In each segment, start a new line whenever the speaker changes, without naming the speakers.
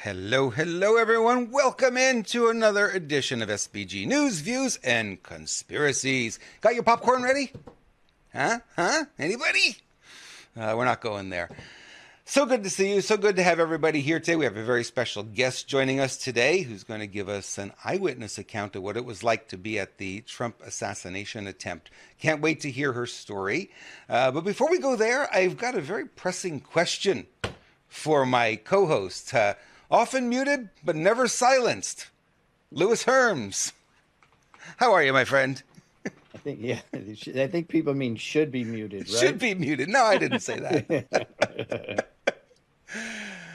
Hello, hello, everyone. Welcome into another edition of SBG News, Views, and Conspiracies. Got your popcorn ready? Huh? Anybody? We're not going there. So good to see you. So good to have everybody here today. We have a very special guest joining us today who's going to give us an eyewitness account of what it was like to be at the Trump assassination attempt. Can't wait to hear her story. But before we go there, I've got a very pressing question for my co-host. Often muted, but never silenced. Louis Herms. How are you, my friend?
I think people mean should be muted,
Should
right?
be muted. No, I didn't say that.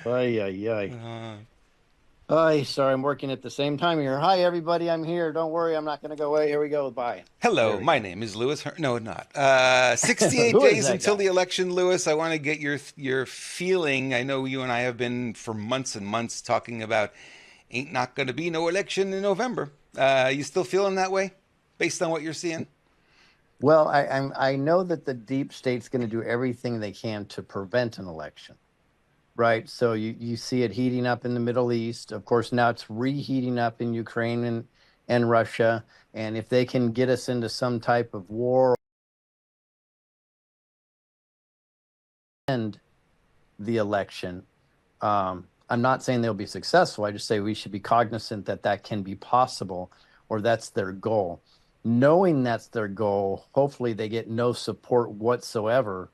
Ay, ay, ay.
Uh,
Ay, sorry, I'm working at the same time here. Hi, everybody, I'm here. Don't worry, I'm not going to go away. Here we go. Bye. There
Hello,
we
my
go.
name is Louis Herms. No, not. 68
Who is
days
that
until
guy?
the election, Louis. I want to get your feeling. I know you and I have been for months and months talking about ain't not going to be no election in November. You still feeling that way based on what you're seeing?
Well, I know that the deep state's going to do everything they can to prevent an election, right? So you see it heating up in the Middle East. Of course, now it's reheating up in Ukraine and Russia. And if they can get us into some type of war, end the election. I'm not saying they'll be successful. I just say we should be cognizant that that can be possible, or that's their goal. Knowing that's their goal, hopefully they get no support whatsoever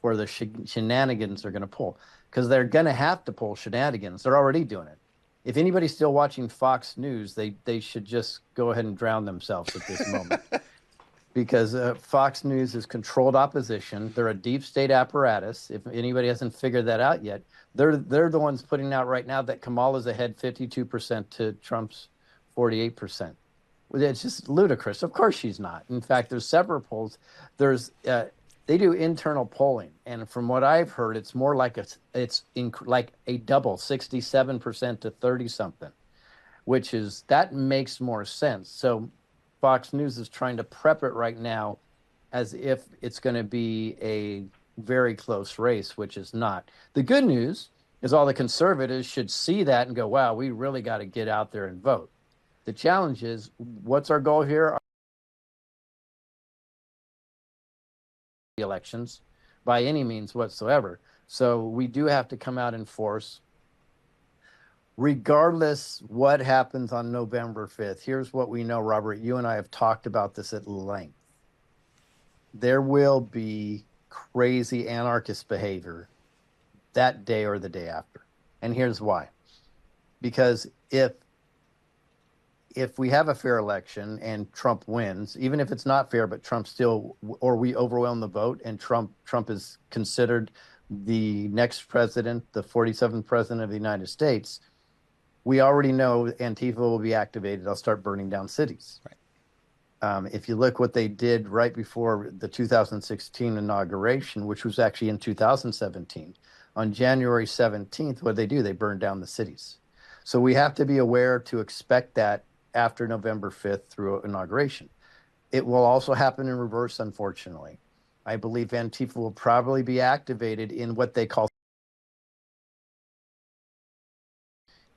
for the shenanigans they're going to pull, because they're going to have to pull shenanigans. They're already doing it. If anybody's still watching Fox News, they should just go ahead and drown themselves at this moment, because Fox News is controlled opposition. They're a deep state apparatus. If anybody hasn't figured that out yet, they're the ones putting out right now that Kamala's ahead 52% to Trump's 48%. It's just ludicrous. Of course she's not. In fact, there's several polls. There's they do internal polling, and from what I've heard, it's more like like a double, 67% to 30 something, which is that makes more sense. So Fox News is trying to prep it right now as if it's going to be a very close race, which is not. The good news is all the conservatives should see that and go, wow, we really got to get out there and vote. The challenge is, what's our goal here? Elections by any means whatsoever. So we do have to come out in force regardless what happens on November 5th. Here's what we know, Robert. You and I have talked about this at length. There will be crazy anarchist behavior that day or the day after. And here's why. Because if we have a fair election and Trump wins, even if it's not fair, but Trump still, or we overwhelm the vote and Trump is considered the next president, the 47th president of the United States, we already know Antifa will be activated. They'll start burning down cities.
Right.
If you look what they did right before the 2016 inauguration, which was actually in 2017, on January 17th, what did they do? They burned down the cities. So we have to be aware to expect that after November 5th through inauguration. It will also happen in reverse, unfortunately. I believe Antifa will probably be activated in what they call,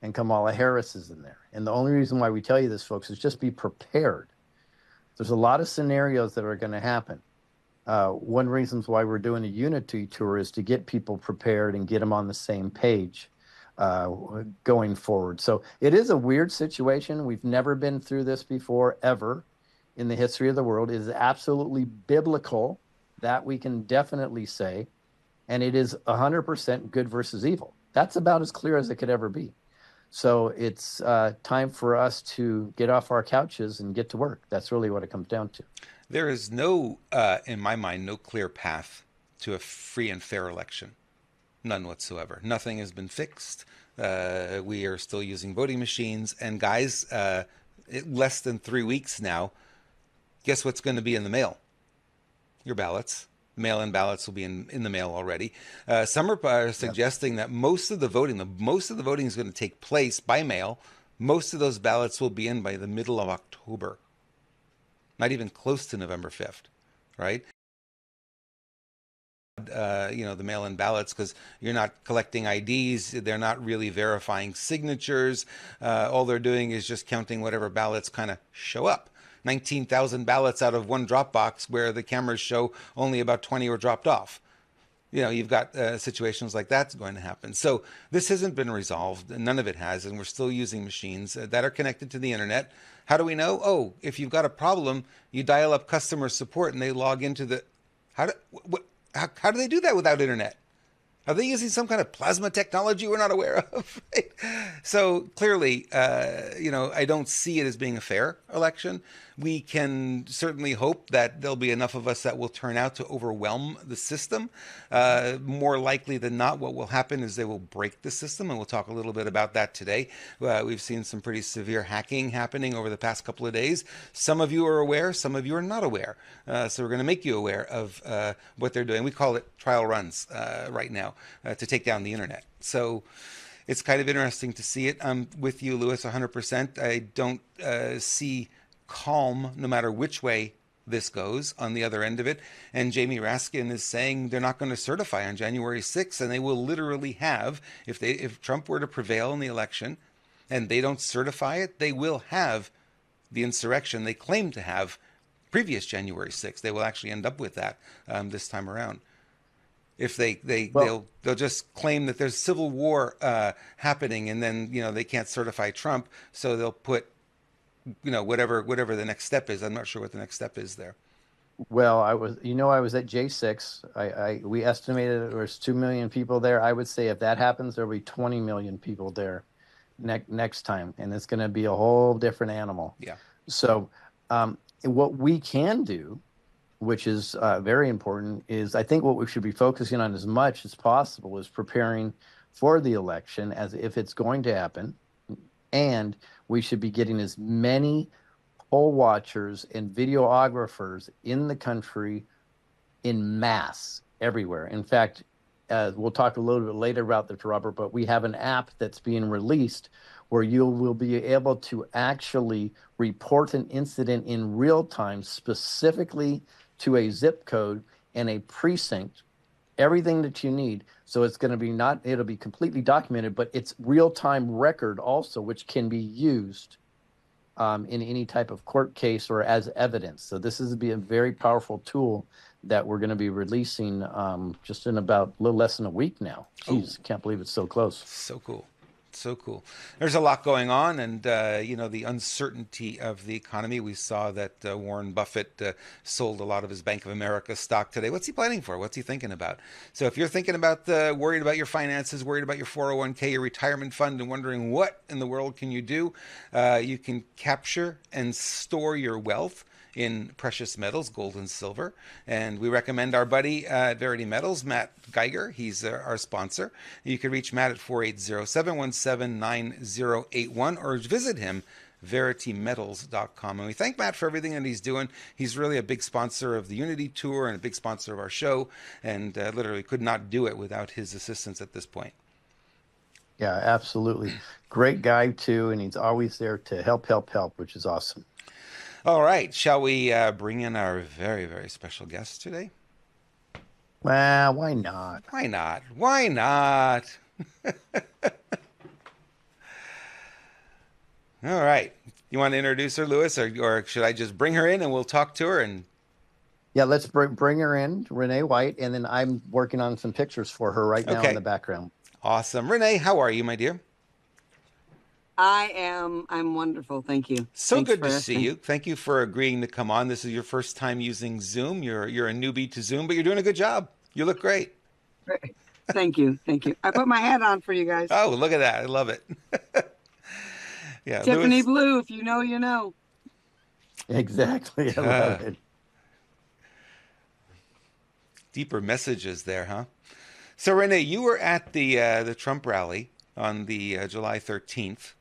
and Kamala Harris is in there. And the only reason why we tell you this, folks, is just be prepared. There's a lot of scenarios that are going to happen. One reason why we're doing a unity tour is to get people prepared and get them on the same page going forward. So it is a weird situation. We've never been through this before, ever, in the history of the world. It is absolutely biblical, that we can definitely say, and it is 100% good versus evil. That's about as clear as it could ever be. So it's time for us to get off our couches and get to work. That's really what it comes down to.
There is no, in my mind, no clear path to a free and fair election. None whatsoever. Nothing has been fixed. We are still using voting machines. And guys, less than 3 weeks now, guess what's going to be in the mail? Your ballots. Mail-in ballots will be in the mail already. Some are suggesting that most of the voting is going to take place by mail. Most of those ballots will be in by the middle of October. Not even close to November 5th, right? the mail-in ballots, because you're not collecting IDs. They're not really verifying signatures. All they're doing is just counting whatever ballots kind of show up. 19,000 ballots out of one drop box where the cameras show only about 20 were dropped off. You've got situations like that's going to happen. So this hasn't been resolved. None of it has. And we're still using machines that are connected to the internet. How do we know? Oh, if you've got a problem, you dial up customer support and they log into the... How do they do that without internet? Are they using some kind of plasma technology we're not aware of? Right? So clearly, I don't see it as being a fair election. We can certainly hope that there'll be enough of us that will turn out to overwhelm the system. More likely than not, what will happen is they will break the system, and we'll talk a little bit about that today. We've seen some pretty severe hacking happening over the past couple of days. Some of you are aware, some of you are not aware. So we're going to make you aware of what they're doing. We call it trial runs right now to take down the internet. So it's kind of interesting to see it. I'm with you, Lewis, 100%. I don't see calm no matter which way this goes on the other end of it. And Jamie Raskin is saying they're not going to certify on January 6th, and they will literally have, if Trump were to prevail in the election and they don't certify it, they will have the insurrection they claim to have previous January 6th. They will actually end up with that this time around. If they'll just claim that there's civil war happening, and then they can't certify Trump, so they'll put whatever the next step is. I'm not sure what the next step is there.
Well, I was at J6. We estimated there was 2 million people there. I would say if that happens, there'll be 20 million people there next time, and it's going to be a whole different animal.
Yeah.
So, what we can do, which is very important, is I think what we should be focusing on as much as possible is preparing for the election as if it's going to happen. And we should be getting as many poll watchers and videographers in the country in mass everywhere. In fact, we'll talk a little bit later about this, Robert, but we have an app that's being released where you will be able to actually report an incident in real time, specifically to a zip code and a precinct, everything that you need. So it's going to be it'll be completely documented, but it's real-time record also, which can be used in any type of court case or as evidence. So this is be a very powerful tool that we're going to be releasing just in about a little less than a week now. Jeez, can't believe it's so close.
So cool. So cool. There's a lot going on, and the uncertainty of the economy. We saw that Warren Buffett sold a lot of his Bank of America stock today. What's he planning for? What's he thinking about? So if you're thinking about worried about your finances, worried about your 401k, your retirement fund, and wondering what in the world can you do, you can capture and store your wealth in precious metals, gold and silver. And we recommend our buddy at Verity Metals, Matt Geiger. He's our sponsor. You can reach Matt at 480-717-9081 or visit him, veritymetals.com. And we thank Matt for everything that he's doing. He's really a big sponsor of the Unity Tour and a big sponsor of our show, and literally could not do it without his assistance at this point.
Yeah, absolutely. Great guy, too, and he's always there to help, which is awesome.
All right. Shall we bring in our very, very special guest today?
Well, why not?
Why not? Why not? All right. You want to introduce her, Lewis, or should I just bring her in and we'll talk to her? And
yeah, let's bring her in, Renee White, and then I'm working on some pictures for her right now in the background.
Awesome. Renee, how are you, my dear?
I'm wonderful. Thank you.
So Thanks good to see you. Thank you for agreeing to come on. This is your first time using Zoom. You're a newbie to Zoom, but you're doing a good job. You look great.
Thank you. Thank you. I put my hat on for you guys.
Oh, look at that. I love it. Yeah,
Tiffany Blue, if you know, you know.
Exactly. I love it.
Deeper messages there, huh? So, Renee, you were at the Trump rally on the July 13th.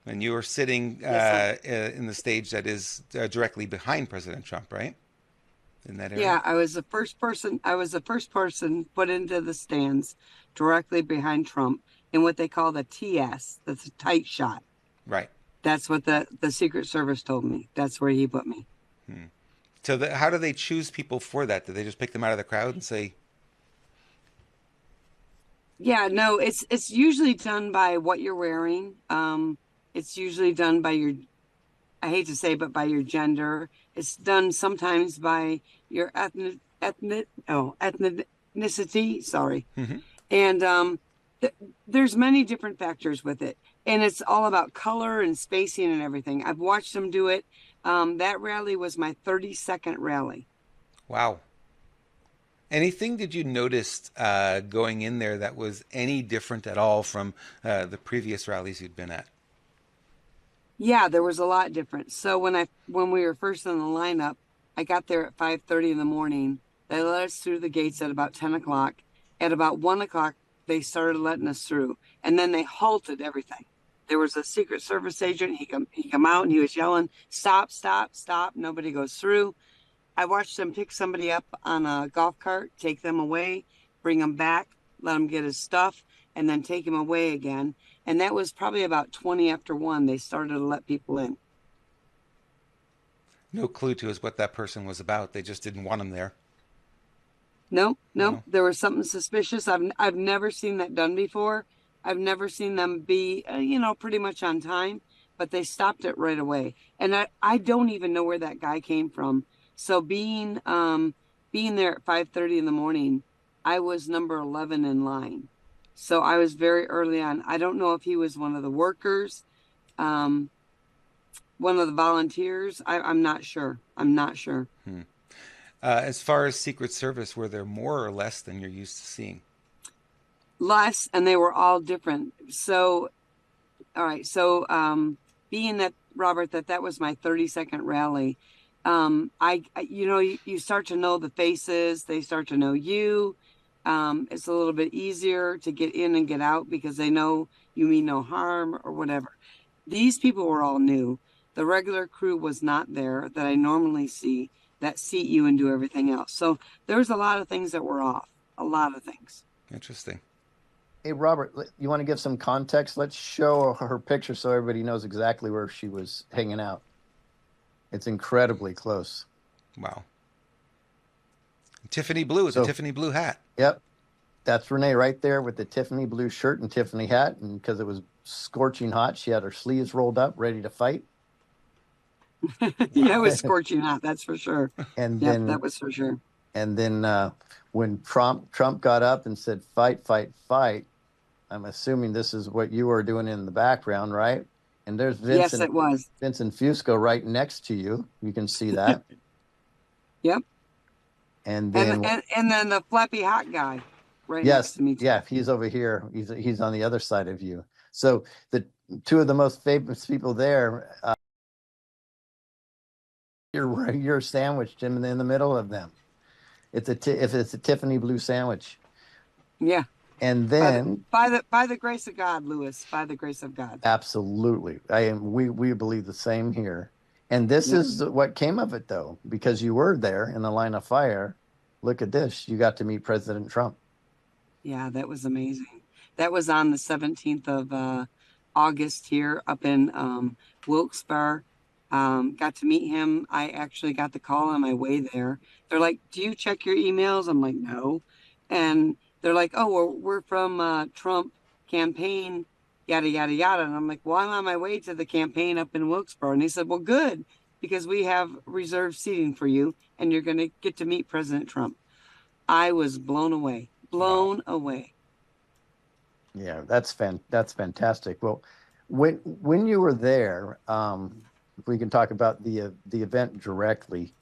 And you were sitting in the stage that is directly behind President Trump, right? In that area.
Yeah, I was the first person. Put into the stands directly behind Trump in what they call the TS. That's a tight shot.
Right.
That's what the Secret Service told me. That's where he put me.
How do they choose people for that? Do they just pick them out of the crowd and say,
Yeah, no, it's usually done by what you're wearing. It's usually done by your, I hate to say, but by your gender. It's done sometimes by your ethnicity. Sorry.
hmm
And th there's many different factors with it, and it's all about color and spacing and everything. I've watched them do it. That rally was my 32nd rally.
wow? Anything did you notice going in there that was any different at all from the previous rallies you'd been at?
Yeah, there was a lot different. So when we were first in the lineup, I got there at 5:30 in the morning. They let us through the gates at about 10 o'clock. At about 1 o'clock, they started letting us through, and then they halted everything. There was a Secret Service agent. He come out and he was yelling, "Stop! Stop! Stop! Nobody goes through." I watched them pick somebody up on a golf cart, take them away, bring them back, let him get his stuff, and then take him away again. And that was probably about 20 after 1. They started to let people in.
No clue to us what that person was about. They just didn't want him there.
No, no,
Wow.
there was something suspicious. I've never seen that done before. I've never seen them be, pretty much on time, but they stopped it right away. And I don't even know where that guy came from. So being there at 5:30 in the morning, I was number 11 in line. So I was very early on. I don't know if he was one of the workers, um, one of the volunteers. I'm not sure. I'm not sure.
Hmm. As far as Secret Service, were there more or less than you're used to seeing?
Less, and they were all different. So all right. So, being that Robert, that was my 32nd rally, you start to know the faces. They start to know you. It's a little bit easier to get in and get out because they know you mean no harm or whatever. These people were all new. The regular crew was not there that I normally see that seat you and do everything else. So there was a lot of things that were off. A lot of things.
Interesting.
Hey, Robert, you want to give some context? Let's show her picture so everybody knows exactly where she was hanging out. It's incredibly close.
Wow. Tiffany blue is a
So,
Tiffany blue hat.
yep, that's Renee right there with the Tiffany blue shirt and Tiffany hat. And because it was scorching hot, she had her sleeves rolled up, ready to fight.
Yeah, it
Wow.
was scorching hot. That's for sure.
And
Yep, that
then,
was for sure.
and then when Trump got up and said, "Fight, fight, fight," I'm assuming this is what you were doing in the background, right? And there's
Yes, it was.
Vincent Fusco right next to you. You can see that.
Yep.
And
And
then
and and then the flappy hot guy right next
yes,
to me too.
yeah, he's over here. He's on the other side of you. So the two of the most famous people there, you're sandwiched in the middle of them. If it's a Tiffany blue sandwich,
Yeah.
and
By the
then
by the grace of God, Lewis. By the grace of God.
absolutely, I am. We believe the same here. And this
Yep.
is what came of it, though, because you were there in the line of fire. Look at this. You got to meet President Trump.
Yeah, that was amazing. That was on the 17th of August here up in Wilkes-Barre. Got to meet him. I actually got the call on my way there. They're like, "Do you check your emails?" I'm like, "No." And they're like, "Oh, we're from Trump campaign, yada yada yada." And I'm like, "Well, I'm on my way to the campaign up in Wilkes-Barre." And he said, "Well, good, because we have reserved seating for you, and you're going to get to meet President Trump." I was blown away,
Wow.
blown away.
Yeah, that's fantastic. Well, when you were there, if we can talk about the event directly,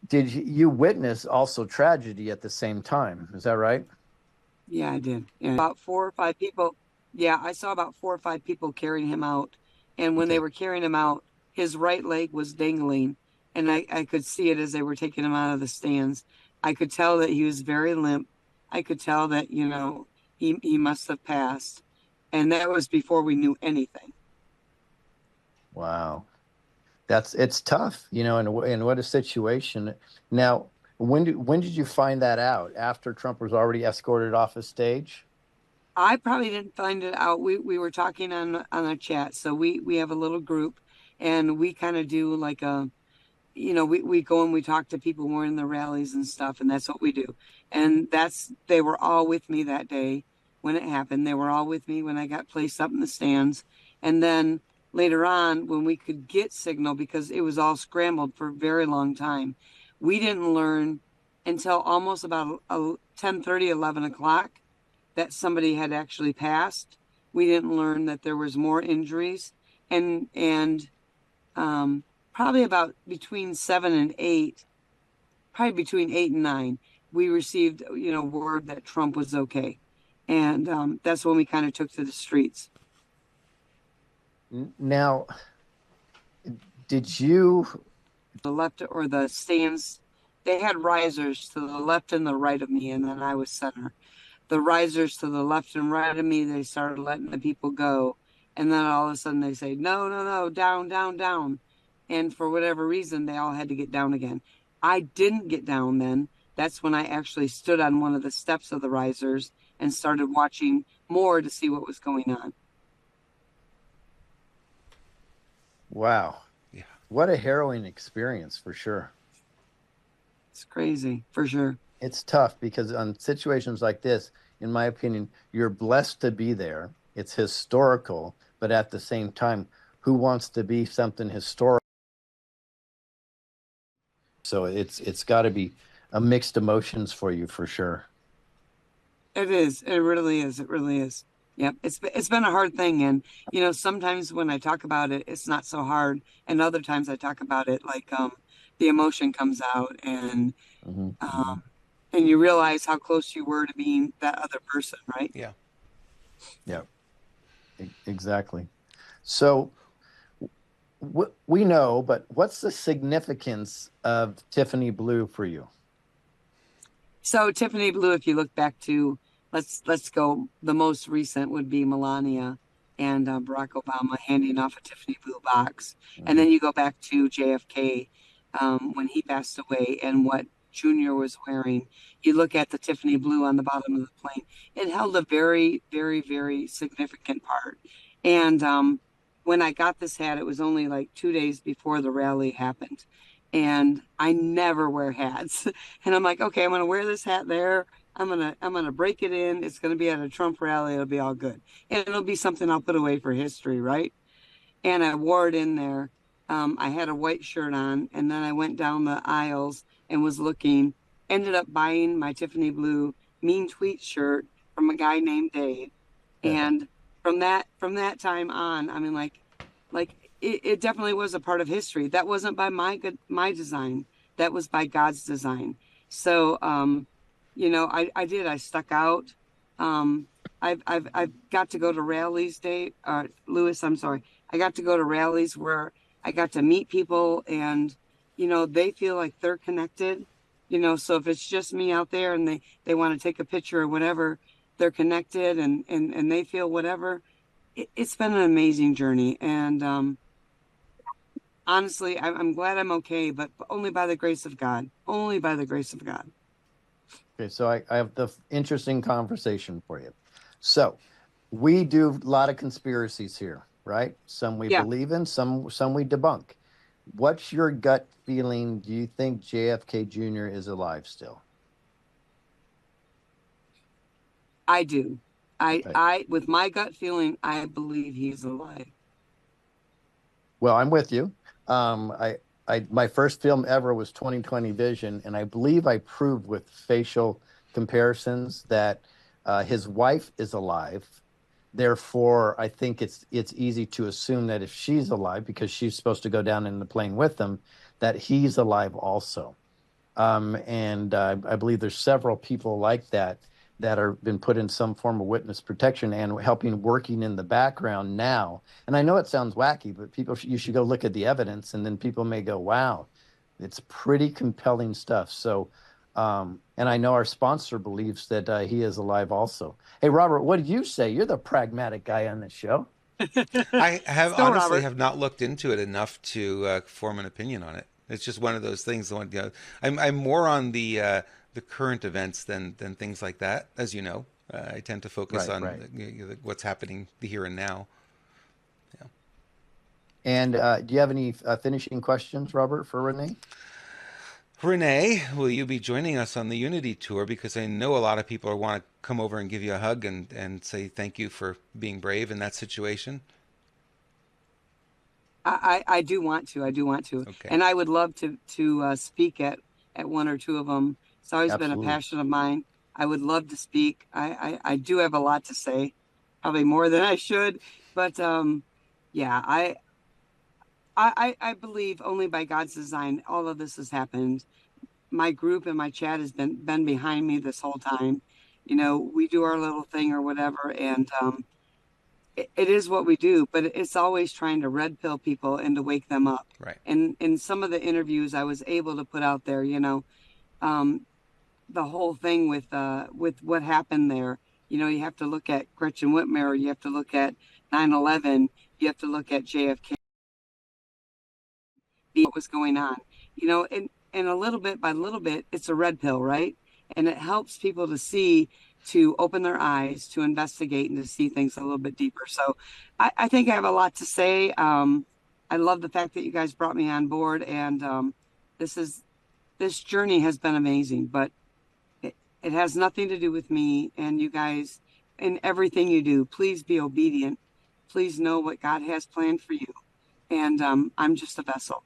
did you witness also tragedy at the same time? Is that right?
Yeah, I did. Yeah. About 4 or 5 people. Yeah, I saw about 4 or 5 people carrying him out. And when they
Okay.
were carrying him out, his right leg was dangling. And I could see it as they were taking him out of the stands. I could tell that he was very limp. I could tell that, he must have passed. And that was before we knew anything.
Wow. It's tough, and what a situation. Now, when did you find that out? After Trump was already escorted off the stage?
I probably didn't find it out. We were talking on a chat. So we have a little group and we kind of do like a we go and we talk to people when we're in the rallies and stuff, and that's what we do. And they were all with me that day when it happened. They were all with me when I got placed up in the stands. And then later on, when we could get signal, because it was all scrambled for a very long time, we didn't learn until almost about 10:30, 11 o'clock that somebody had actually passed. We didn't learn that there was more injuries. And probably about between 7 and 8, probably between 8 and 9, we received, word that Trump was okay. And that's when we kind of took to the streets.
Now, did you?
The left or the stands, they had risers to the left and the right of me, and then I was center. The risers to the left and right of me, they started letting the people go. And then all of a sudden they say, no, no, no, down, down, down. And for whatever reason, they all had to get down again. I didn't get down then. That's when I actually stood on one of the steps of the risers and started watching more to see what was going on.
Wow.
Yeah.
What a harrowing experience for sure.
It's crazy, for sure.
It's tough because on situations like this, in my opinion, you're blessed to be there. It's historical, but at the same time, who wants to be something historical? So it's got to be a mixed emotions for you for sure.
It is. It really is. It really is. Yep. It's been a hard thing. And, sometimes when I talk about it, it's not so hard. And other times I talk about it like the emotion comes out,
Mm-hmm.
and you realize how close you were to being that other person, right?
Yeah.
Yeah, exactly. So we know, but what's the significance of Tiffany Blue for you?
So Tiffany Blue, if you look back to, let's go, the most recent would be Melania and Barack Obama handing off a Tiffany Blue box. And
Mm-hmm.
then you go back to JFK, when he passed away, and what Junior was wearing. You look at the Tiffany Blue on the bottom of the plane. It held a very, very, very significant part. And when I got this hat, it was only like 2 days before the rally happened. And I never wear hats. And I'm like, okay, I'm gonna wear this hat there. I'm gonna break it in. It's gonna be at a Trump rally. It'll be all good. And it'll be something I'll put away for history, right? And I wore it in there. I had a white shirt on, and then I went down the aisles and was looking. Ended up buying my Tiffany Blue Mean Tweet shirt from a guy named Dave. And from that time on, I mean, like it definitely was a part of history. That wasn't by my design. That was by God's design. So I stuck out. I've got to go to rallies, Dave, Lewis, I'm sorry. I got to go to rallies where I got to meet people, and they feel like they're connected. So if it's just me out there and they want to take a picture or whatever, they're connected, and they feel whatever. It's been an amazing journey, and honestly, I'm glad I'm okay, but only by the grace of God. Only by the grace of God.
Okay, so I have the interesting conversation for you. So we do a lot of conspiracies here, right? Some we
Yeah,
believe in, some we debunk. What's your gut feeling? Do you think JFK Jr. is alive still?
I do.
Okay.
With my gut feeling, I believe he's alive.
Well, I'm with you. My first film ever was 2020 Vision, and I believe I proved with facial comparisons that his wife is alive. Therefore, I think it's easy to assume that if she's alive, because she's supposed to go down in the plane with them, that he's alive also. And I believe there's several people like that that are been put in some form of witness protection and helping working in the background now. And I know it sounds wacky, but you should go look at the evidence, and then people may go, "Wow, it's pretty compelling stuff." So, and I know our sponsor believes that he is alive also. Hey, Robert, what do you say? You're the pragmatic guy on this show.
I have
Go,
honestly
Robert.
have not looked into it enough to form an opinion on it. It's just one of those things. I'm more on the current events than things like that. As you know, I tend to focus
Right,
on
right.
what's happening the here and now. Yeah.
And do you have any finishing questions, Robert, for Renee?
Renee, will you be joining us on the Unity Tour? Because I know a lot of people want to come over and give you a hug and say thank you for being brave in that situation.
I do want to. I do want to.
Okay.
And I would love to speak at one or two of them. It's always been a
Absolutely.
passion of mine. I would love to speak. I do have a lot to say, probably more than I should. But yeah, I believe only by God's design all of this has happened. My group and my chat has been behind me this whole time. You know, we do our little thing or whatever, and it is what we do, but it's always trying to red pill people and to wake them up.
Right.
And in some of the interviews I was able to put out there, um, the whole thing with what happened there. You know, you have to look at Gretchen Whitmer, you have to look at 9/11, you have to look at JFK, what was going on. You know, and a little bit by little bit, it's a red pill, right? And it helps people to see, to open their eyes, to investigate, and to see things a little bit deeper. So I think I have a lot to say. I love the fact that you guys brought me on board, and this is this journey has been amazing, but it has nothing to do with me and you guys. In everything you do, please be obedient. Please know what God has planned for you. And I'm just a vessel.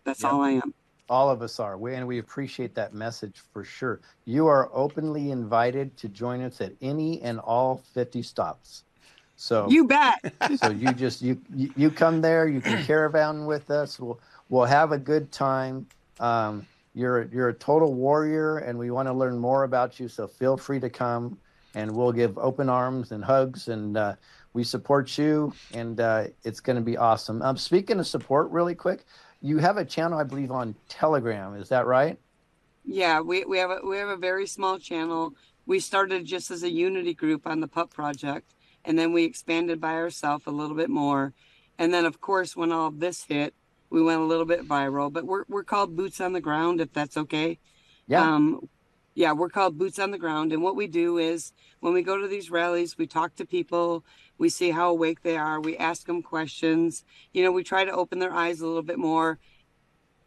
That's
Yep.
all I am.
All of us are. And we appreciate that message for sure. You are openly invited to join us at any and all 50 stops. So
You bet.
so you come there, you can caravan with us. We'll have a good time. You're a total warrior, and we want to learn more about you. So feel free to come, and we'll give open arms and hugs, and we support you, and it's going to be awesome. Speaking of support, really quick, you have a channel, I believe, on Telegram. Is that right?
Yeah, we have a very small channel. We started just as a unity group on the Pup Project, and then we expanded by ourselves a little bit more. And then, of course, when all this hit, we went a little bit viral. But we're called Boots on the Ground, if that's okay.
Yeah.
Um, yeah, we're called Boots on the Ground, and what we do is when we go to these rallies, we talk to people, we see how awake they are, we ask them questions. You know, we try to open their eyes a little bit more.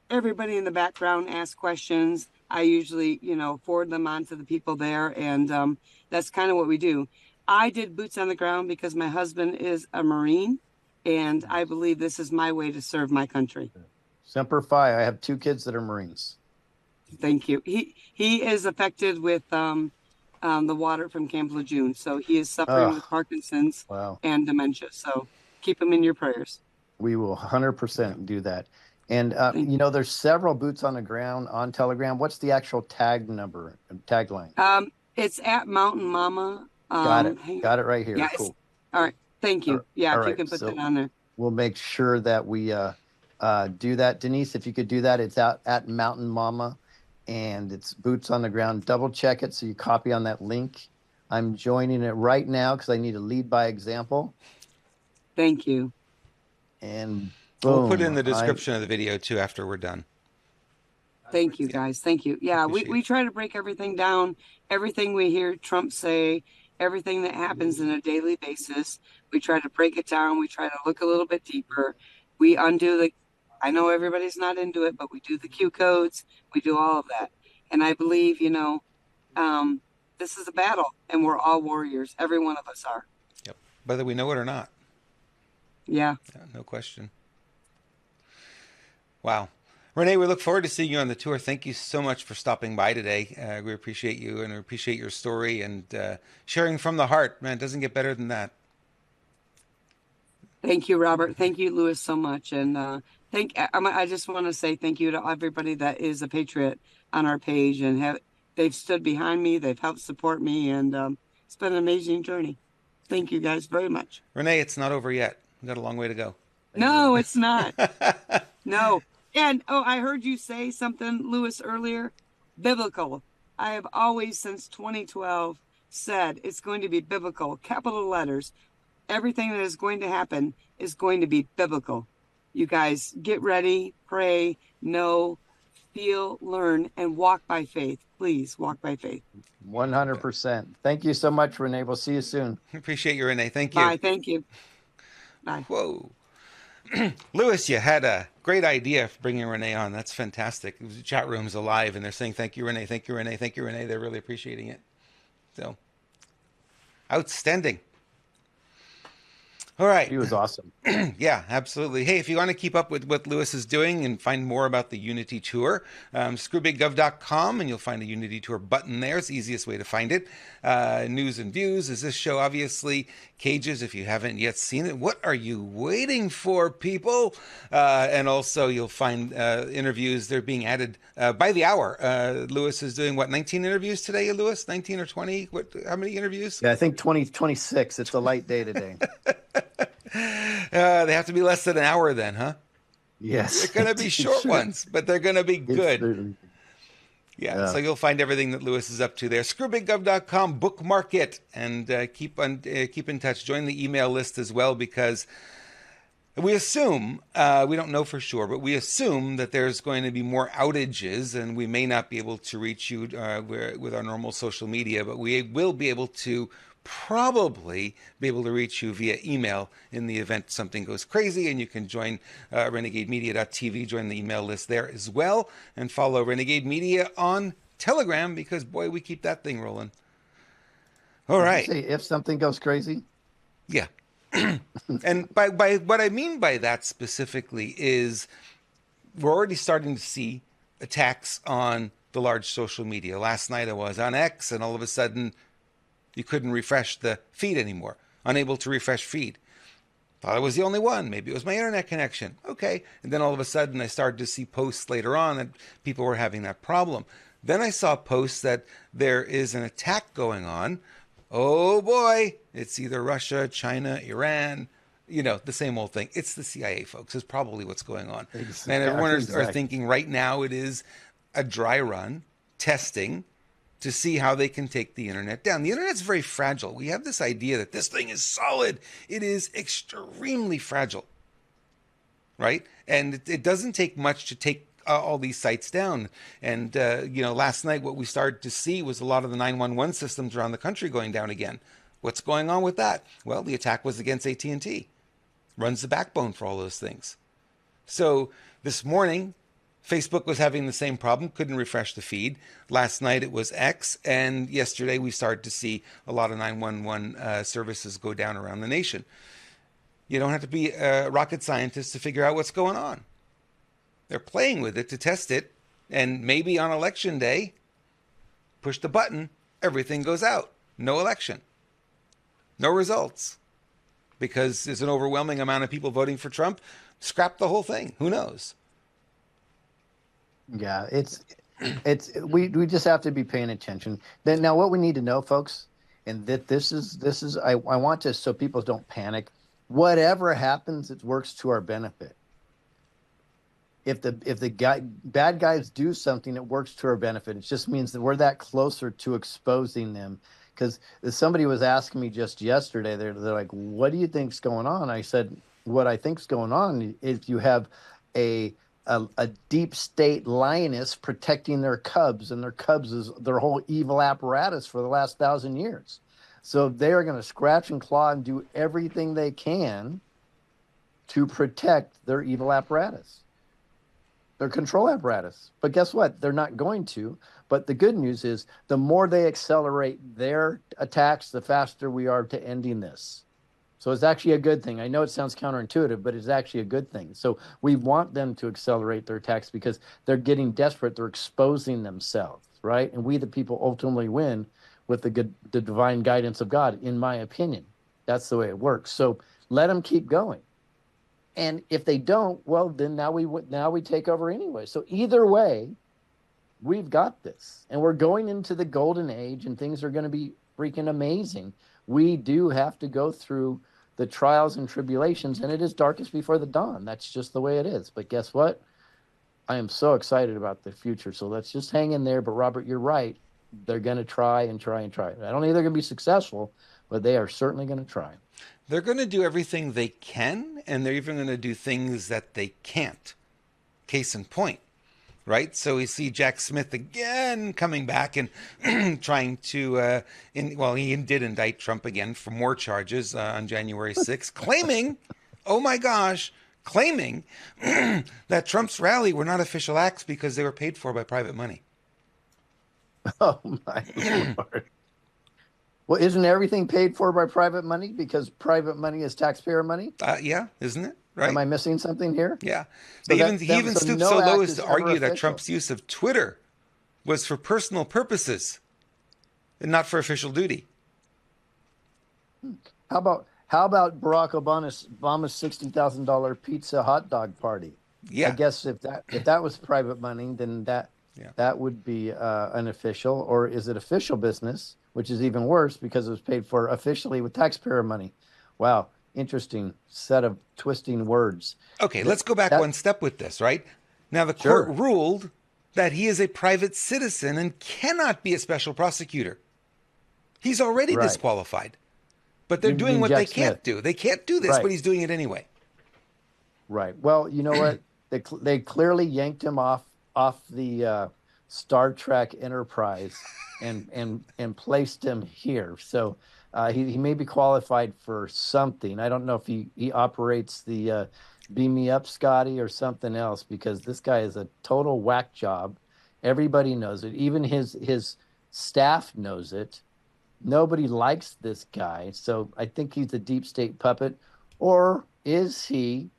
Everybody in the background asks questions. I usually, forward them on to the people there, and that's kind of what we do. I did Boots on the Ground because my husband is a Marine, and I believe this is my way to serve my country.
Semper Fi. I have two kids that are Marines.
Thank you. He is affected with the water from Camp Lejeune, so he is suffering with
Oh,
Parkinson's
wow.
and dementia. So keep him in your prayers.
We will 100% do that. And
Thank you.
there's several boots on the ground on Telegram. What's the actual tagline?
It's at Mountain Mama.
Got it.
Hang on.
Got it right here.
Yeah, it's
Cool.
all right. Thank
All
you. Yeah,
all
if you
right.
can put that
So
on there.
we'll make sure that we do that. Denise, if you could do that, it's out at Mountain Mama, and it's boots on the ground. Double check it so you copy on that link. I'm joining it right now because I need to lead by example.
Thank you.
And
We'll put it
boom,
in the description of the video too after we're done.
Thank you, guys. Thank you. Yeah,
Appreciate
we
it.
try to break everything down, everything we hear Trump say, everything that happens in a daily basis. We try to break it down. We try to look a little bit deeper. We undo I know everybody's not into it, but we do the Q codes. We do all of that. And I believe, um, this is a battle and we're all warriors. Every one of us are.
Yep. Whether we know it or not.
Yeah.
Yeah, no question. Wow. Renee, we look forward to seeing you on the tour. Thank you so much for stopping by today. We appreciate you and we appreciate your story and sharing from the heart. Man, it doesn't get better than that.
Thank you, Robert. Thank you, Louis, so much. And I just want to say thank you to everybody that is a patriot on our page and they've stood behind me. They've helped support me, and it's been an amazing journey. Thank you guys very much.
Renee, it's not over yet. We've got a long way to go.
No, it's not. No. And I heard you say something, Louis, earlier. Biblical. I have always, since 2012, said it's going to be biblical, capital letters. Everything that is going to happen is going to be biblical. You guys get ready, pray, know, feel, learn, and walk by faith. Please walk by faith.
100%. Thank you so much, Renee. We'll see you soon.
Appreciate you, Renee. Thank you.
Bye. Thank you. Bye.
Whoa. Lewis, you had a great idea for bringing Renee on. That's fantastic. The chat room's alive, and they're saying, thank you, Renee, thank you, Renee, thank you, Renee. They're really appreciating it. So, outstanding. All right.
He was awesome.
Yeah, absolutely. Hey, if you want to keep up with what Lewis is doing and find more about the Unity Tour, screwbiggov.com, and you'll find a Unity Tour button there. It's the easiest way to find it. News and views is this show, obviously. Cages, if you haven't yet seen it, what are you waiting for, people? And also, you'll find interviews. They're being added by the hour. Lewis is doing, 19 interviews today, Lewis? 19 or 20? How many interviews?
Yeah, I think 26. It's a light day today.
They have to be less than an hour then, huh?
Yes.
They're going to be short ones, but they're going to be good. Yeah, so you'll find everything that Lewis is up to there. Screwbiggov.com, bookmark it, and keep in touch. Join the email list as well, because we assume, we don't know for sure, but we assume that there's going to be more outages, and we may not be able to reach you with our normal social media, but we will be able to probably be able to reach you via email in the event something goes crazy, and you can join renegademedia.tv, join the email list there as well, and follow Renegade Media on Telegram, because boy, we keep that thing rolling. All right.
Say if something goes crazy?
Yeah. And by what I mean by that specifically is we're already starting to see attacks on the large social media. Last night I was on X, and all of a sudden you couldn't refresh the feed anymore. Unable to refresh feed. Thought I was the only one. Maybe it was my internet connection. Okay. And then all of a sudden I started to see posts later on that people were having that problem. Then I saw posts that there is an attack going on. Oh boy. It's either Russia, China, Iran. You know, the same old thing. It's the CIA, folks. Is probably what's going on. Exactly. And everyone are thinking right now it is a dry run, testing, to see how they can take the internet down. The internet's very fragile. We have this idea that this thing is solid. It is extremely fragile, right? And it doesn't take much to take all these sites down. And, last night what we started to see was a lot of the 911 systems around the country going down again. What's going on with that? Well, the attack was against AT&T. Runs the backbone for all those things. So this morning, Facebook was having the same problem, couldn't refresh the feed. Last night it was X, and yesterday we started to see a lot of 911 services go down around the nation. You don't have to be a rocket scientist to figure out what's going on. They're playing with it to test it, and maybe on election day, push the button, everything goes out. No election. No results. Because there's an overwhelming amount of people voting for Trump. Scrap the whole thing. Who knows?
Yeah, we just have to be paying attention. Then now what we need to know, folks, and that this is I want to, so people don't panic. Whatever happens, it works to our benefit. If the bad guys do something, it works to our benefit. It just means that we're that closer to exposing them. Because somebody was asking me just yesterday, they're like, what do you think's going on? I said, what I think's going on is you have a deep state lioness protecting their cubs, and their cubs is their whole evil apparatus for the last 1,000 years. So they are going to scratch and claw and do everything they can to protect their evil apparatus, their control apparatus. But guess what? They're not going to. But the good news is the more they accelerate their attacks, the faster we are to ending this. So it's actually a good thing. I know it sounds counterintuitive, but it's actually a good thing. So we want them to accelerate their attacks because they're getting desperate. They're exposing themselves, right? And we, the people, ultimately win with the divine guidance of God, in my opinion. That's the way it works. So let them keep going. And if they don't, well, then now we take over anyway. So either way, we've got this. And we're going into the golden age, and things are going to be freaking amazing. We do have to go through the trials and tribulations, and it is darkest before the dawn. That's just the way it is. But guess what? I am so excited about the future. So let's just hang in there. But Robert, you're right. They're going to try and try and try. I don't think they're going to be successful, but they are certainly going to try.
They're going to do everything they can, and they're even going to do things that they can't. Case in point. Right? So we see Jack Smith again coming back and trying to, he did indict Trump again for more charges on January 6th, claiming, oh my gosh, claiming that Trump's rally were not official acts because they were paid for by private money.
Oh my Lord. Well, isn't everything paid for by private money because private money is taxpayer money?
Yeah, isn't it?
Am
Right?
I missing something here?
Yeah.
So
He even
so
stooped so
no
low
act
as
is
to
ever
argue that
official.
Trump's use of Twitter was for personal purposes and not for official duty.
How about Barack Obama's $60,000 pizza hot dog party? I
Yeah.
guess if that was private money, then
Yeah.
that would be unofficial, or is it official business, which is even worse because it was paid for officially with taxpayer money. Wow, interesting set of twisting words.
Okay,
That
let's go back
that
one step with this, right? Now, the court
sure,
ruled that he is a private citizen and cannot be a special prosecutor. He's already
right.
disqualified, but they're
You
doing
mean
what they
Jack Smith?
can't do. They can't do this, but
Right.
he's doing it anyway.
Right. Well, you know what? They clearly yanked him off the Star Trek Enterprise and placed him here. So he may be qualified for something. I don't know if he operates the Beam Me Up Scotty or something else because this guy is a total whack job. Everybody knows it. Even his staff knows it. Nobody likes this guy. So I think he's a deep state puppet. Or is he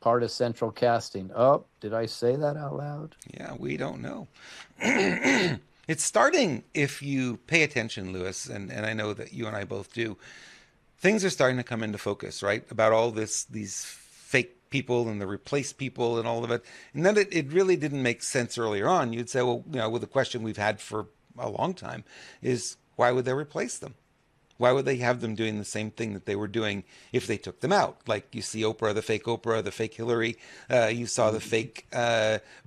part of central casting? Oh, did I say that out loud?
Yeah, we don't know. It's starting, if you pay attention, Lewis, and I know that you and I both do, things are starting to come into focus, right? About all these fake people and the replaced people and all of it. And then it really didn't make sense earlier on. You'd say, well, well, the question we've had for a long time is why would they replace them? Why would they have them doing the same thing that they were doing if they took them out? Like you see Oprah, the fake Hillary, you saw the fake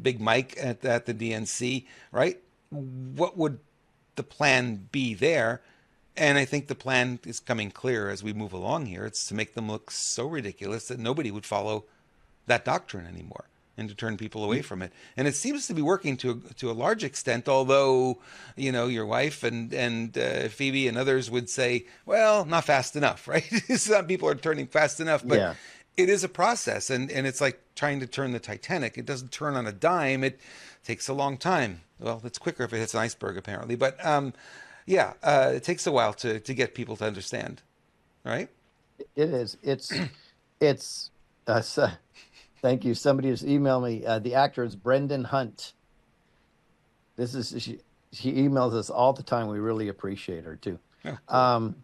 Big Mike at the DNC, right? What would the plan be there? And I think the plan is coming clear as we move along here. It's to make them look so ridiculous that nobody would follow that doctrine anymore and to turn people away from it. And it seems to be working to a large extent, although, your wife and Phoebe and others would say, well, not fast enough, right? Some people are turning fast enough, but
Yeah,
it is a process. And it's like trying to turn the Titanic. It doesn't turn on a dime. It takes a long time. Well, it's quicker if it hits an iceberg, apparently. But yeah, it takes a while to get people to understand, right?
it is. It's so, thank you. Somebody just emailed me. The actor is Brendan Hunt. This is she emails us all the time. We really appreciate her too.
Oh, cool.
Um,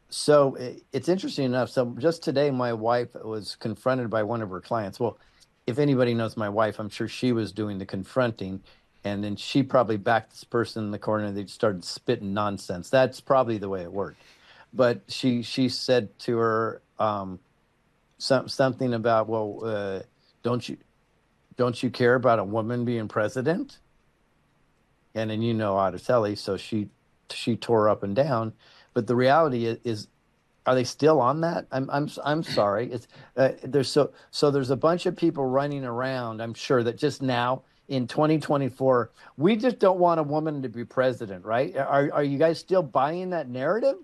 so it's interesting enough. So just today, my wife was confronted by one of her clients. Well, if anybody knows my wife, I'm sure she was doing the confronting, and then she probably backed this person in the corner. And they started spitting nonsense. That's probably the way it worked. But she said to her something about, well, don't you don't you care about a woman being president? And then Artatelli, so she tore up and down. But the reality is, are they still on that? I'm sorry. It's there's a bunch of people running around. I'm sure that just now in 2024, we just don't want a woman to be president, right? Are you guys still buying that narrative?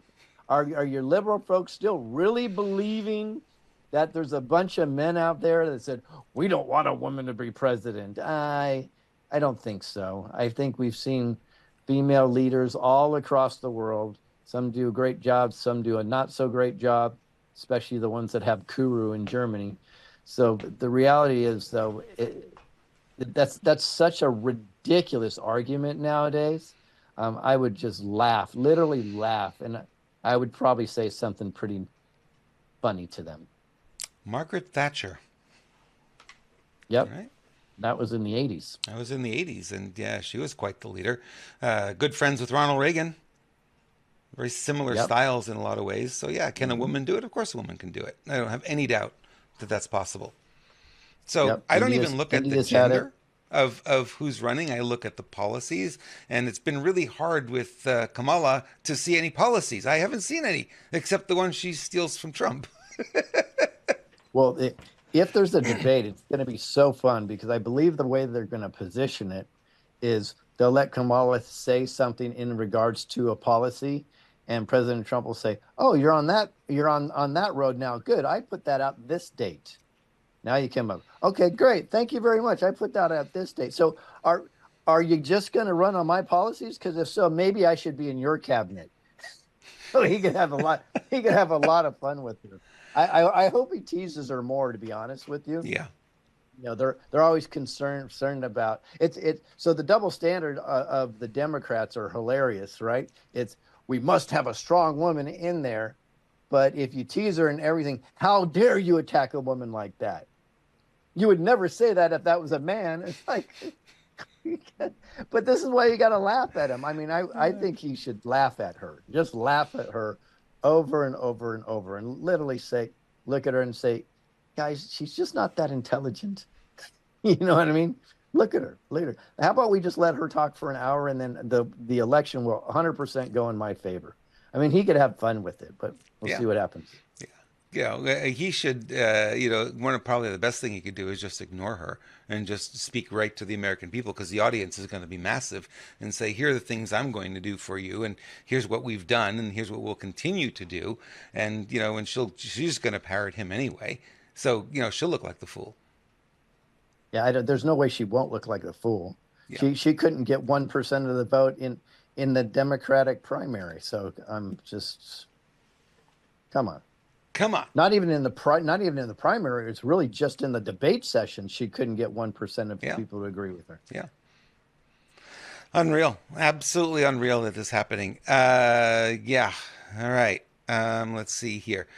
Are your liberal folks still really believing that there's a bunch of men out there that said we don't want a woman to be president? I don't think so. I think we've seen female leaders all across the world. Some do a great job, some do a not so great job, especially the ones that have Kuru in Germany. So the reality is, though, that's such a ridiculous argument nowadays. I would just laugh, literally laugh, and I would probably say something pretty funny to them.
Margaret Thatcher,
Yep,
right?
that was in the 80s.
I was in the 80s, and yeah, she was quite the leader. Good friends with Ronald Reagan. Very similar
Yep.
styles in a lot of ways. So yeah, can a
Hmm.
woman do it? Of course a woman can do it. I don't have any doubt that that's possible. So
Yep.
I don't even look at the
India's had it.
gender of who's running. I look at the policies, and it's been really hard with Kamala to see any policies. I haven't seen any except the one she steals from Trump.
Well, if there's a debate, it's going to be so fun because I believe the way they're going to position it is they'll let Kamala say something in regards to a policy, And President Trump will say, "Oh, you're on that road now. Good. I put that out this date." Now you come up. Okay, great. Thank you very much. I put that out this date. So are you just going to run on my policies? Because if so, maybe I should be in your cabinet. So he could have a lot. He could have a lot of fun with her. I hope he teases her more. To be honest with you,
Yeah.
They're always concerned about it. So the double standard of the Democrats are hilarious, right? It's we must have a strong woman in there, but if you tease her and everything, how dare you attack a woman like that? You would never say that if that was a man. It's like, but this is why you got to laugh at him. I mean, I think he should laugh at her, just laugh at her over and over and over, and literally say, look at her and say, guys, she's just not that intelligent. You know what I mean? Look at her later. How about we just let her talk for an hour and then the election will 100% go in my favor. I mean, he could have fun with it, but we'll see what happens.
Yeah, he should, probably the best thing he could do is just ignore her and just speak right to the American people, because the audience is going to be massive, and say, here are the things I'm going to do for you, and here's what we've done, and here's what we'll continue to do. And, and she's going to parrot him anyway. So, she'll look like the fool.
Yeah, there's no way she won't look like the fool.
Yeah.
She couldn't get 1% of the vote in the Democratic primary. So I'm just, come on. Not even in the primary. It's really just in the debate session. She couldn't get 1% of people to agree with her.
Yeah. Unreal. Absolutely unreal that this is happening. Yeah. All right. Let's see here.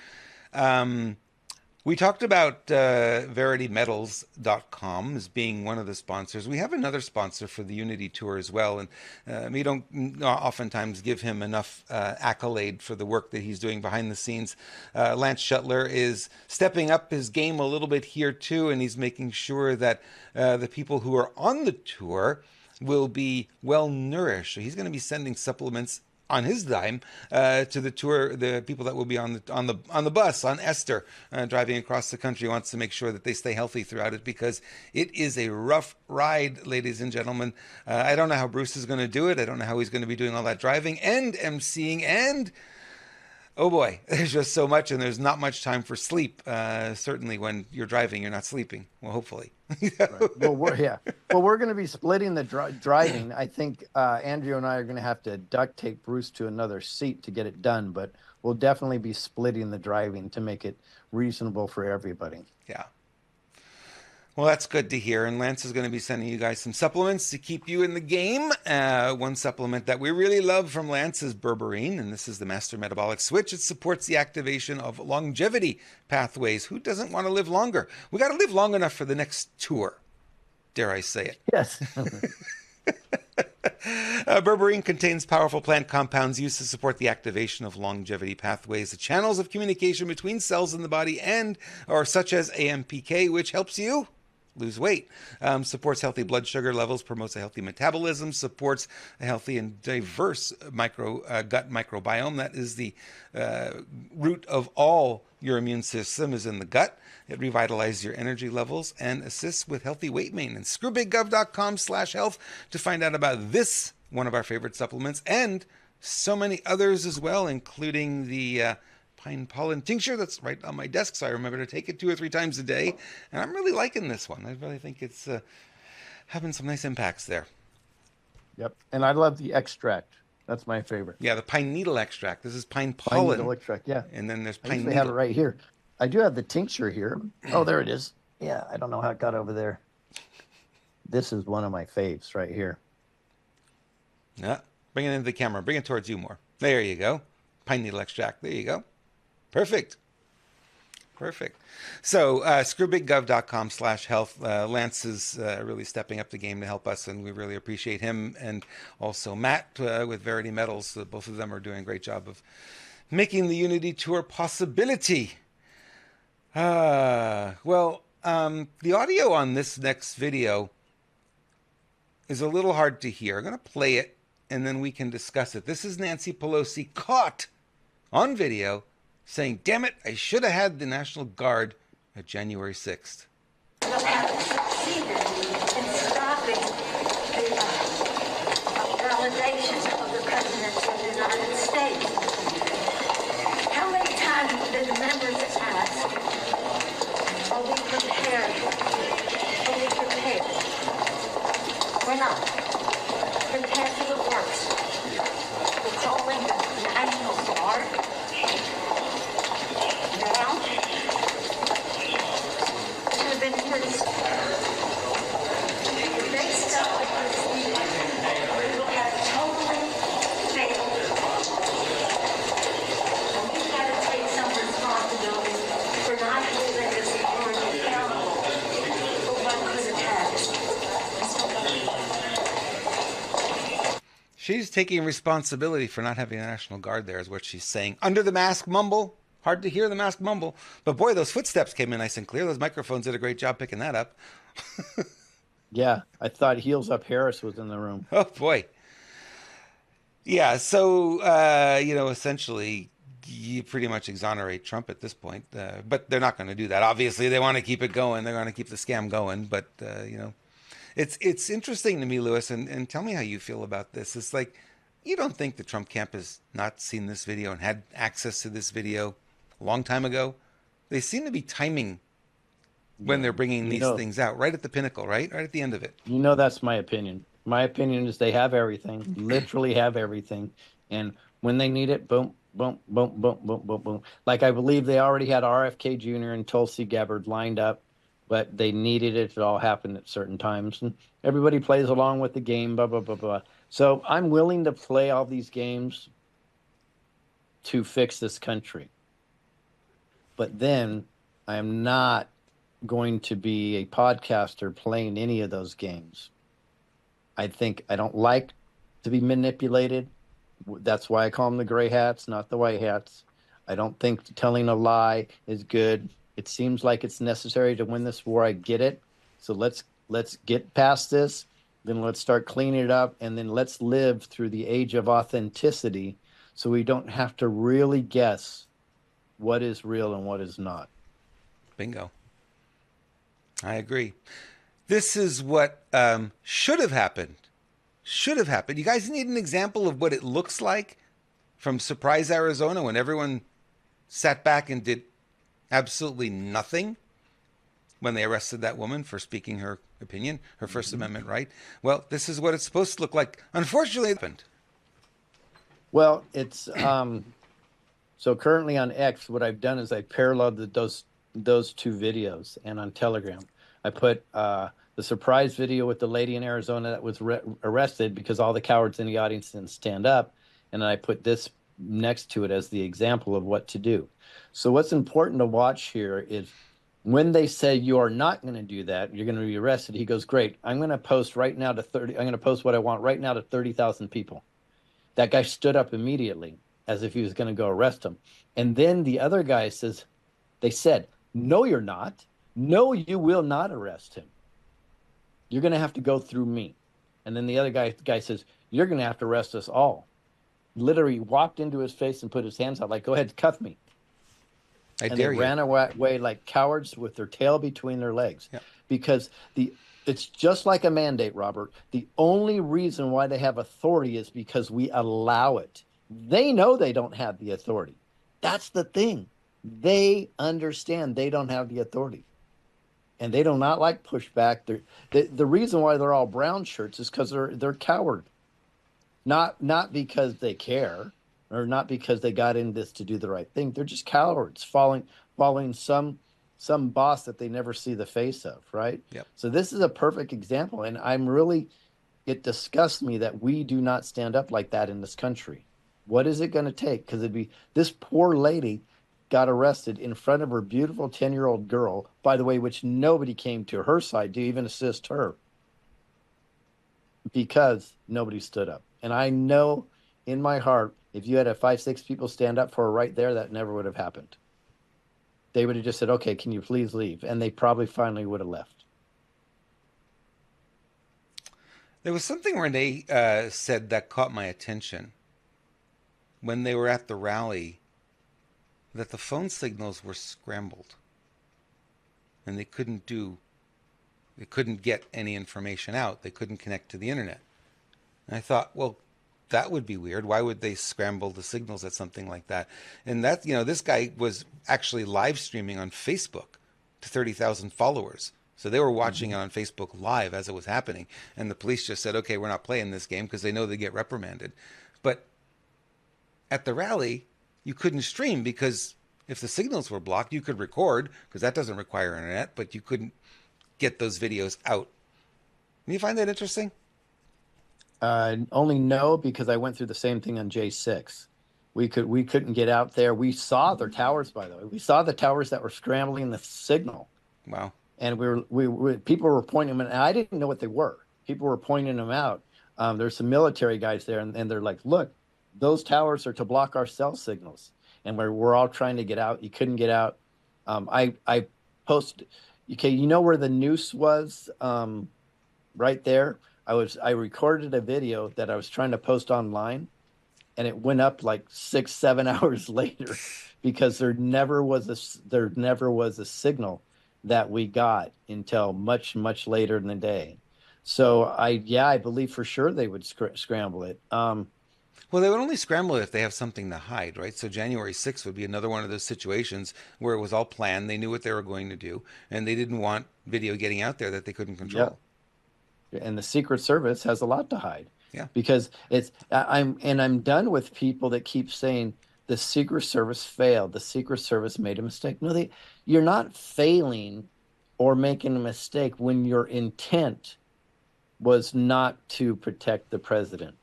We talked about VerityMetals.com as being one of the sponsors. We have another sponsor for the Unity Tour as well, and we don't oftentimes give him enough accolade for the work that he's doing behind the scenes. Lance Shuttler is stepping up his game a little bit here too, and he's making sure that the people who are on the tour will be well nourished. So he's going to be sending supplements on his dime to the tour, the people that will be on the bus, on Esther, driving across the country. Wants to make sure that they stay healthy throughout it, because it is a rough ride, ladies and gentlemen. I don't know how Bruce is going to do it. I don't know how he's going to be doing all that driving and emceeing, and oh boy, there's just so much, and there's not much time for sleep. Certainly when you're driving, you're not sleeping. Well, hopefully.
Right. Well, we're going to be splitting the driving. I think Andrew and I are going to have to duct tape Bruce to another seat to get it done, but we'll definitely be splitting the driving to make it reasonable for everybody.
Yeah. Well, that's good to hear. And Lance is going to be sending you guys some supplements to keep you in the game. One supplement that we really love from Lance is berberine, and this is the Master Metabolic Switch. It supports the activation of longevity pathways. Who doesn't want to live longer? We got to live long enough for the next tour. Dare I say it?
Yes.
Berberine contains powerful plant compounds used to support the activation of longevity pathways, the channels of communication between cells in the body, or such as AMPK, which helps you lose weight, supports healthy blood sugar levels, promotes a healthy metabolism, supports a healthy and diverse gut microbiome. That is the root of all your immune system is in the gut. It revitalizes your energy levels and assists with healthy weight maintenance. ScrewBigGov.com/health to find out about this, one of our favorite supplements, and so many others as well, including the pine pollen tincture that's right on my desk, so I remember to take it 2 or 3 times a day. And I'm really liking this one. I really think it's having some nice impacts there.
Yep. And I love the extract. That's my favorite.
Yeah, the pine needle extract. This is pine pollen.
Pine needle extract, yeah.
And then there's
I
pine needle.
have it right here. I do have the tincture here. Oh, there it is. Yeah, I don't know how it got over there. This is one of my faves right here.
Yeah, bring it into the camera. Bring it towards you more. There you go. Pine needle extract. There you go. Perfect. So, ScrewBigGov.com/health. Lance is really stepping up the game to help us, and we really appreciate him. And also Matt with Verity Metals. Both of them are doing a great job of making the Unity Tour a possibility. The audio on this next video is a little hard to hear. I'm going to play it, and then we can discuss it. This is Nancy Pelosi caught on video saying, damn it, I should have had the National Guard at January 6th.
You have succeeded in stopping the validation of the President of the United States.
she's taking responsibility for not having the National Guard there, is what she's saying. Under the mask mumble. Hard to hear the mask mumble. But boy, those footsteps came in nice and clear. Those microphones did a great job picking that up.
Yeah, I thought Heels Up Harris was in the room.
Oh, boy. Yeah, so, essentially, you pretty much exonerate Trump at this point. But they're not going to do that. Obviously, they want to keep it going. They're going to keep the scam going. But, it's interesting to me, Lewis, and tell me how you feel about this. It's like, you don't think the Trump camp has not seen this video and had access to this video a long time ago? They seem to be timing when they're bringing these things out right at the pinnacle, right? Right at the end of it.
That's my opinion. My opinion is they have everything, literally have everything. And when they need it, boom, boom, boom, boom, boom, boom, boom. Like I believe they already had RFK Jr. and Tulsi Gabbard lined up, but they needed it to all happen at certain times. And everybody plays along with the game, blah, blah, blah, blah. So I'm willing to play all these games to fix this country. But then I am not going to be a podcaster playing any of those games. I don't like to be manipulated. That's why I call them the gray hats, not the white hats. I don't think telling a lie is good. It seems like it's necessary to win this war. I get it. So let's get past this. Then let's start cleaning it up. And then let's live through the age of authenticity so we don't have to really guess what is real and what is not.
Bingo. I agree. This is what should have happened. Should have happened. You guys need an example of what it looks like from Surprise, Arizona, when everyone sat back and did absolutely nothing when they arrested that woman for speaking her opinion, her First Amendment right. Well, this is what it's supposed to look like. Unfortunately, it happened.
Well, it's so currently on X, what I've done is I paralleled those two videos, and on Telegram, I put the surprise video with the lady in Arizona that was arrested because all the cowards in the audience didn't stand up, and then I put this next to it as the example of what to do. So what's important to watch here is when they say you are not going to do that, you're going to be arrested. He goes, great. I'm going to post right now to 30. I'm going to post what I want right now to 30,000 people. That guy stood up immediately as if he was going to go arrest him. And then the other guy says, they said, no, you're not. No, you will not arrest him. You're going to have to go through me. And then the other guy says, you're going to have to arrest us all. Literally walked into his face and put his hands out like, go ahead, cuff me.
And they
ran away like cowards with their tail between their legs.
Yeah.
Because it's just like a mandate, Robert. The only reason why they have authority is because we allow it. They know they don't have the authority. That's the thing. They understand they don't have the authority. And they do not like pushback. The reason why they're all brown shirts is because they're coward. Not because they care, or not because they got in this to do the right thing. They're just cowards following some boss that they never see the face of, right?
Yep.
So this is a perfect example, and it disgusts me that we do not stand up like that in this country. What is it going to take? Because it'd be this poor lady got arrested in front of her beautiful 10-year-old girl, by the way, which nobody came to her side to even assist her because nobody stood up. And I know in my heart, if you had 5-6 people stand up for her right there, that never would have happened. They would have just said, okay, can you please leave? And they probably finally would have left.
There was something Renee said that caught my attention when they were at the rally, that the phone signals were scrambled and they couldn't get any information out. They couldn't connect to the internet. And I thought, well, that would be weird. Why would they scramble the signals at something like that? And that, this guy was actually live streaming on Facebook to 30,000 followers. So they were watching it on Facebook Live as it was happening. And the police just said, okay, we're not playing this game because they know they get reprimanded. But at the rally, you couldn't stream because if the signals were blocked, you could record because that doesn't require internet, but you couldn't get those videos out. Do you find that interesting?
Only no, because I went through the same thing on J6. We couldn't get out there. We saw their towers, by the way. We saw the towers that were scrambling the signal.
Wow.
And people were pointing them, and I didn't know what they were. People were pointing them out. There's some military guys there, and they're like, look, those towers are to block our cell signals, and we're all trying to get out. You couldn't get out. I posted. Okay, you know where the noose was? Right there. I recorded a video that I was trying to post online, and it went up like 6 7 hours later because there never was a signal that we got until much later in the day. So I believe for sure they would scramble it.
Well, they would only scramble it if they have something to hide, right? So January 6th would be another one of those situations where it was all planned. They knew what they were going to do, and they didn't want video getting out there that they couldn't
Yeah,
control.
and the Secret Service has a lot to hide
Yeah.
because I'm done with people that keep saying the Secret Service failed. The Secret Service made a mistake. No, you're not failing or making a mistake when your intent was not to protect the president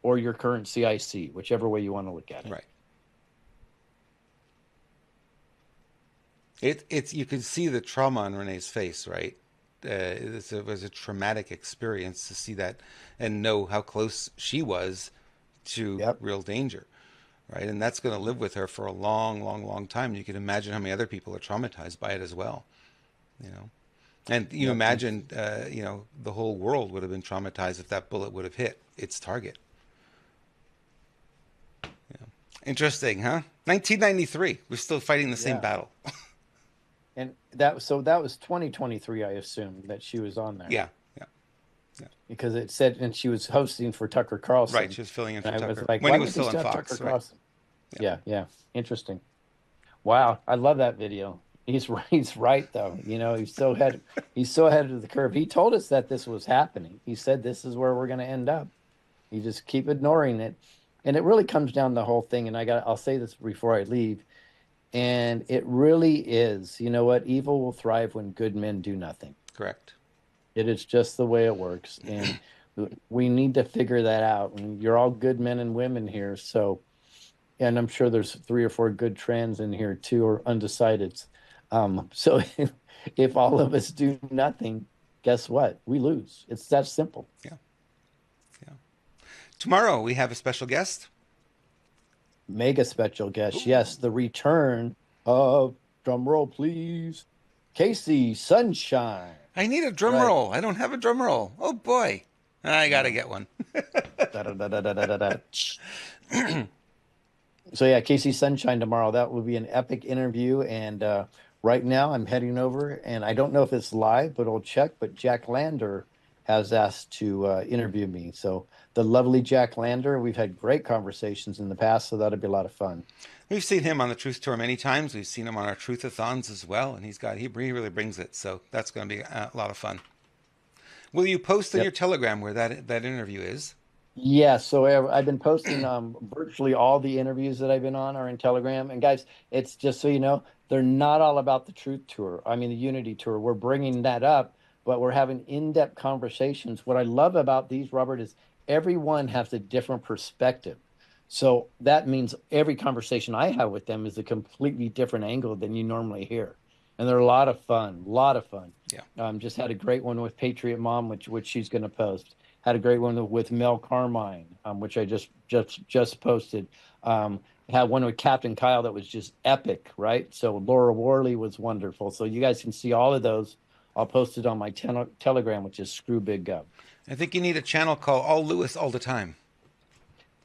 or your current CIC, whichever way you want to look at it.
Right. It's you can see the trauma on Renee's face, right? It was a traumatic experience to see that and know how close she was to
Yep.
real danger, right? And that's going to live with her for a long, long, long time. You can imagine how many other people are traumatized by it as well, you know. And you
Yep.
imagine, the whole world would have been traumatized if that bullet would have hit its target. Yeah. Interesting, huh? 1993. We're still fighting the same
Yeah.
battle.
And that was 2023, I assume, that she was on there.
Yeah, yeah, yeah.
Because it said, and she was hosting for Tucker
Right.
Carlson.
She was filling in for
And I was
Tucker
like,
when
why
he was
would they
still on
still have
Fox,
Tucker
right?
Carlson? Yeah. Interesting. Wow, I love that video. He's right though. He's so ahead of the curve. He told us that this was happening. He said this is where we're going to end up. You just keep ignoring it. And it really comes down to the whole thing. And I'll say this before I leave. And it really is, you know what? Evil will thrive when good men do nothing.
Correct.
It is just the way it works. And we need to figure that out. And you're all good men and women here. So, and I'm sure there's 3 or 4 good trans in here too, or undecideds. So if all of us do nothing, guess what? We lose. It's that simple.
Yeah, yeah. Tomorrow we have a special guest.
Mega special guest.
Ooh.
Yes, the return of, drum roll, please, Casey Sunshine.
I need a drum
Right.
roll. I don't have a drum roll. Oh boy, I gotta
No.
get one.
Da-da-da-da-da-da-da. So yeah, Casey Sunshine tomorrow. That will be an epic interview. And right now I'm heading over, and I don't know if it's live, but I'll check. But Jack Lander has asked to interview me. So the lovely Jack Lander, we've had great conversations in the past, so that'll be a lot of fun.
We've seen him on the Truth Tour many times. We've seen him on our Truthathons as well, and he really brings it. So that's going to be a lot of fun. Will you post on
Yep.
your Telegram where that interview is?
Yeah, so I've been posting virtually all the interviews that I've been on are in Telegram. And guys, it's just so you know, they're not all about the Truth Tour. I mean, the Unity Tour. We're bringing that up, but we're having in-depth conversations. What I love about these, Robert, is everyone has a different perspective. So that means every conversation I have with them is a completely different angle than you normally hear. And they're a lot of fun, a lot of fun.
Yeah.
Just had a great one with Patriot Mom, which she's going to post. Had a great one with Mel Carmine, which I just posted. Had one with Captain Kyle that was just epic, right? So Laura Worley was wonderful. So you guys can see all of those. I'll post it on my Telegram, which is Screw Big Gov.
I think you need a channel called All Lewis All the Time.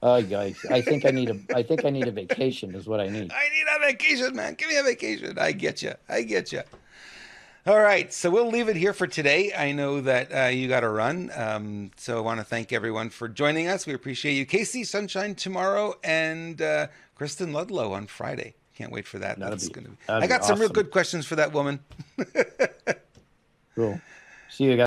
Guys, I think I need a vacation is what I need.
I need a vacation, man. Give me a vacation. I get you. I get you. All right, so we'll leave it here for today. I know that you got to run, so I want to thank everyone for joining us. We appreciate you. Casey Sunshine tomorrow and Kristen Ludlow on Friday. Can't wait for that. I got some real
awesome.
good questions for that woman.
Cool. See you guys.